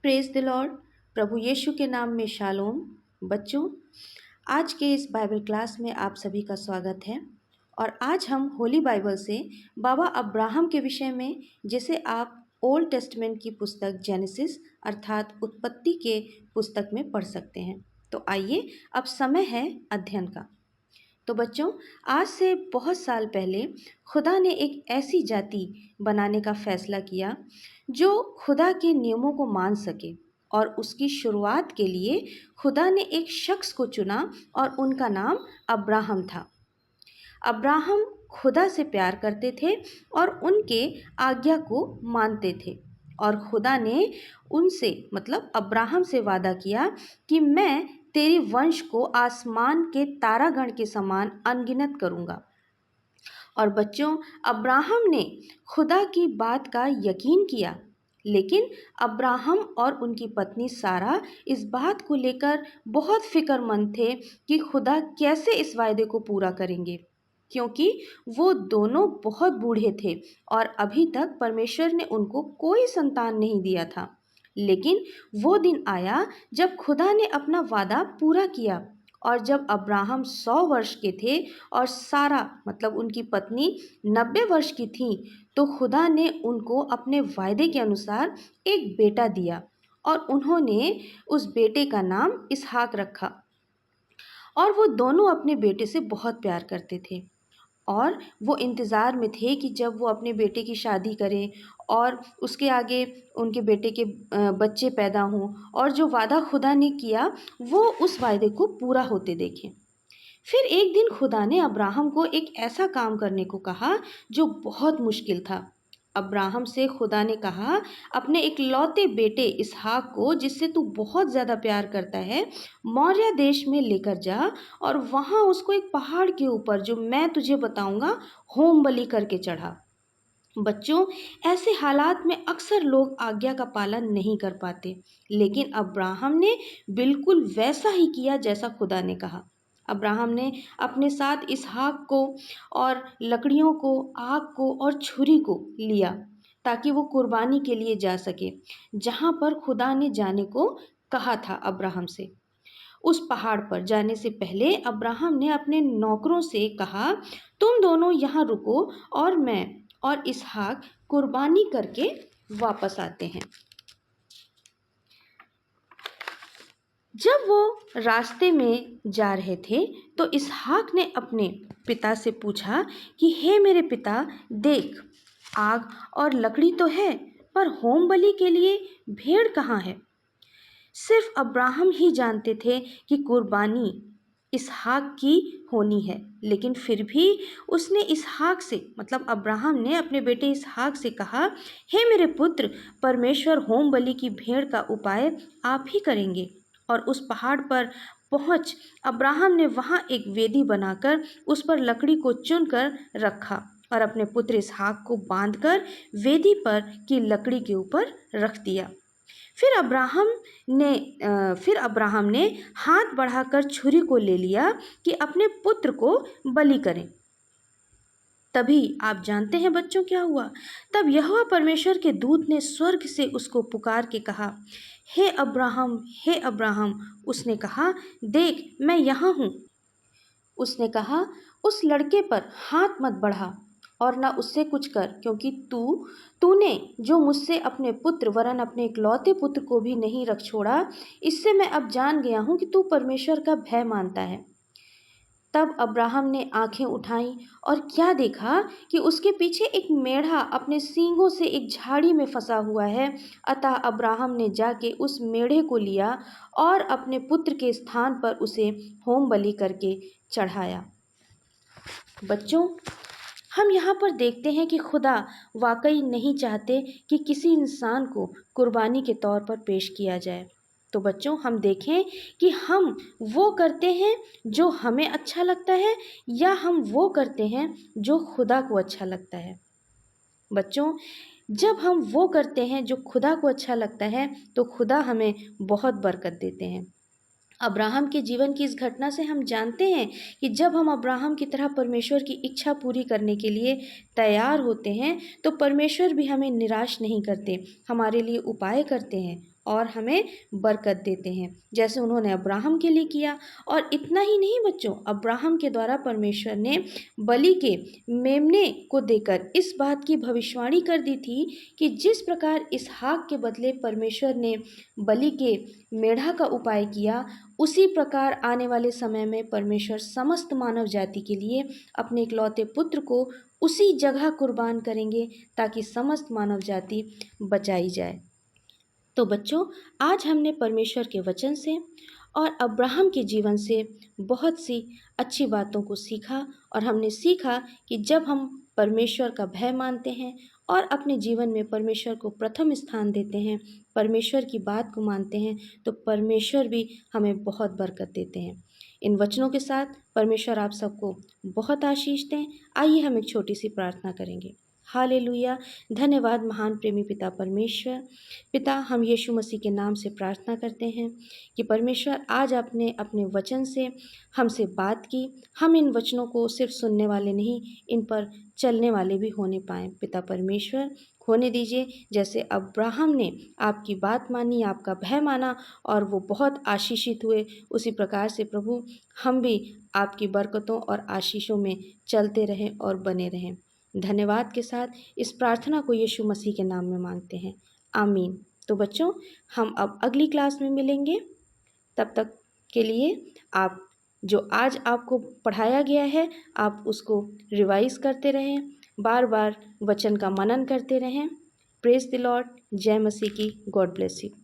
Praise the lord. प्रभु यीशु के नाम में शालोम। बच्चों, आज के इस बाइबल क्लास में आप सभी का स्वागत है। और आज हम होली बाइबल से बाबा अब्राहम के विषय में, जिसे आप ओल्ड टेस्टमेंट की पुस्तक जेनेसिस अर्थात उत्पत्ति के पुस्तक में पढ़ सकते हैं। तो आइए, अब समय है अध्ययन का। तो बच्चों, आज से बहुत साल पहले खुदा ने एक ऐसी जाति बनाने का फैसला किया जो खुदा के नियमों को मान सके, और उसकी शुरुआत के लिए खुदा ने एक शख्स को चुना और उनका नाम अब्राहम था। अब्राहम खुदा से प्यार करते थे और उनके आज्ञा को मानते थे, और खुदा ने उनसे मतलब अब्राहम से वादा किया कि मैं तेरे वंश को आसमान के तारागण के समान अनगिनत करूंगा। और बच्चों, अब्राहम ने खुदा की बात का यकीन किया, लेकिन अब्राहम और उनकी पत्नी सारा इस बात को लेकर बहुत फिक्रमंद थे कि खुदा कैसे इस वायदे को पूरा करेंगे, क्योंकि वो दोनों बहुत बूढ़े थे और अभी तक परमेश्वर ने उनको कोई संतान नहीं दिया था। लेकिन वो दिन आया जब खुदा ने अपना वादा पूरा किया, और जब अब्राहम 100 वर्ष के थे और सारा मतलब उनकी पत्नी 90 वर्ष की थी, तो खुदा ने उनको अपने वायदे के अनुसार एक बेटा दिया, और उन्होंने उस बेटे का नाम इसहाक रखा। और वो दोनों अपने बेटे से बहुत प्यार करते थे, और वो इंतज़ार में थे कि जब वो अपने बेटे की शादी करें और उसके आगे उनके बेटे के बच्चे पैदा हों, और जो वादा खुदा ने किया वो उस वायदे को पूरा होते देखें। फिर एक दिन खुदा ने अब्राहम को एक ऐसा काम करने को कहा जो बहुत मुश्किल था। अब्राहम से खुदा ने कहा, अपने इकलौते बेटे इसहाक को, जिससे तू बहुत ज़्यादा प्यार करता है, मौर्य देश में लेकर जा और वहाँ उसको एक पहाड़ के ऊपर, जो मैं तुझे बताऊंगा, होम बलि करके चढ़ा। बच्चों, ऐसे हालात में अक्सर लोग आज्ञा का पालन नहीं कर पाते, लेकिन अब्राहम ने बिल्कुल वैसा ही किया जैसा खुदा ने कहा। अब्राहम ने अपने साथ इसहाक को और लकड़ियों को, आग को और छुरी को लिया, ताकि वो कुर्बानी के लिए जा सके जहाँ पर खुदा ने जाने को कहा था अब्राहम से। उस पहाड़ पर जाने से पहले अब्राहम ने अपने नौकरों से कहा, तुम दोनों यहाँ रुको और मैं और इसहाक कुर्बानी करके वापस आते हैं। जब वो रास्ते में जा रहे थे तो इसहाक ने अपने पिता से पूछा कि हे मेरे पिता, देख, आग और लकड़ी तो है, पर होम बलि के लिए भेड़ कहाँ है? सिर्फ अब्राहम ही जानते थे कि कुर्बानी इसहाक की होनी है, लेकिन फिर भी उसने इसहाक से मतलब अब्राहम ने अपने बेटे इसहाक से कहा, हे मेरे पुत्र, परमेश्वर होम बलि की भेड़ का उपाय आप ही करेंगे। और उस पहाड़ पर पहुंच अब्राहम ने वहां एक वेदी बनाकर उस पर लकड़ी को चुनकर रखा और अपने पुत्र इसहाक को बांधकर वेदी पर की लकड़ी के ऊपर रख दिया। फिर अब्राहम ने हाथ बढ़ाकर छुरी को ले लिया कि अपने पुत्र को बलि करें। तभी आप जानते हैं बच्चों क्या हुआ? तब यहोवा परमेश्वर के दूत ने स्वर्ग से उसको पुकार के कहा, हे अब्राहम, हे अब्राहम। उसने कहा, देख, मैं यहाँ हूँ। उसने कहा, उस लड़के पर हाथ मत बढ़ा और न उससे कुछ कर, क्योंकि तूने जो मुझसे अपने पुत्र वरन अपने इकलौते पुत्र को भी नहीं रख छोड़ा, इससे मैं अब जान गया हूँ कि तू परमेश्वर का भय मानता है। तब अब्राहम ने आंखें उठाईं और क्या देखा कि उसके पीछे एक मेढ़ा अपने सींगों से एक झाड़ी में फंसा हुआ है। अतः अब्राहम ने जाके उस मेढ़े को लिया और अपने पुत्र के स्थान पर उसे होम बलि करके चढ़ाया। बच्चों, हम यहाँ पर देखते हैं कि खुदा वाकई नहीं चाहते कि किसी इंसान को कुर्बानी के तौर पर पेश किया जाए। तो बच्चों, हम देखें कि हम वो करते हैं जो हमें अच्छा लगता है, या हम वो करते हैं जो खुदा को अच्छा लगता है। बच्चों, जब हम वो करते हैं जो खुदा को अच्छा लगता है, तो खुदा हमें बहुत बरकत देते हैं। अब्राहम के जीवन की इस घटना से हम जानते हैं कि जब हम अब्राहम की तरह परमेश्वर की इच्छा पूरी करने के लिए तैयार होते हैं, तो परमेश्वर भी हमें निराश नहीं करते, हमारे लिए उपाय करते हैं और हमें बरकत देते हैं, जैसे उन्होंने अब्राहम के लिए किया। और इतना ही नहीं बच्चों, अब्राहम के द्वारा परमेश्वर ने बलि के मेमने को देकर इस बात की भविष्यवाणी कर दी थी कि जिस प्रकार इसहाक के बदले परमेश्वर ने बलि के मेढ़ा का उपाय किया, उसी प्रकार आने वाले समय में परमेश्वर समस्त मानव जाति के लिए अपने इकलौते पुत्र को उसी जगह कुर्बान करेंगे, ताकि समस्त मानव जाति बचाई जाए। तो बच्चों, आज हमने परमेश्वर के वचन से और अब्राहम के जीवन से बहुत सी अच्छी बातों को सीखा। और हमने सीखा कि जब हम परमेश्वर का भय मानते हैं और अपने जीवन में परमेश्वर को प्रथम स्थान देते हैं, परमेश्वर की बात को मानते हैं, तो परमेश्वर भी हमें बहुत बरकत देते हैं। इन वचनों के साथ परमेश्वर आप सबको बहुत आशीष दें। आइए हम एक छोटी सी प्रार्थना करेंगे। हालेलुया। धन्यवाद महान प्रेमी पिता परमेश्वर। पिता, हम यीशु मसीह के नाम से प्रार्थना करते हैं कि परमेश्वर आज आपने अपने वचन से हमसे बात की। हम इन वचनों को सिर्फ सुनने वाले नहीं, इन पर चलने वाले भी होने पाएँ। पिता परमेश्वर, होने दीजिए जैसे अब्राहम ने आपकी बात मानी, आपका भय माना और वो बहुत आशीषित हुए, उसी प्रकार से प्रभु हम भी आपकी बरकतों और आशीषों में चलते रहें और बने रहें। धन्यवाद के साथ इस प्रार्थना को यीशु मसीह के नाम में मांगते हैं, आमीन। तो बच्चों, हम अब अगली क्लास में मिलेंगे। तब तक के लिए आप जो आज आपको पढ़ाया गया है, आप उसको रिवाइज करते रहें, बार बार वचन का मनन करते रहें। Praise the Lord. जय मसीह की। God bless you.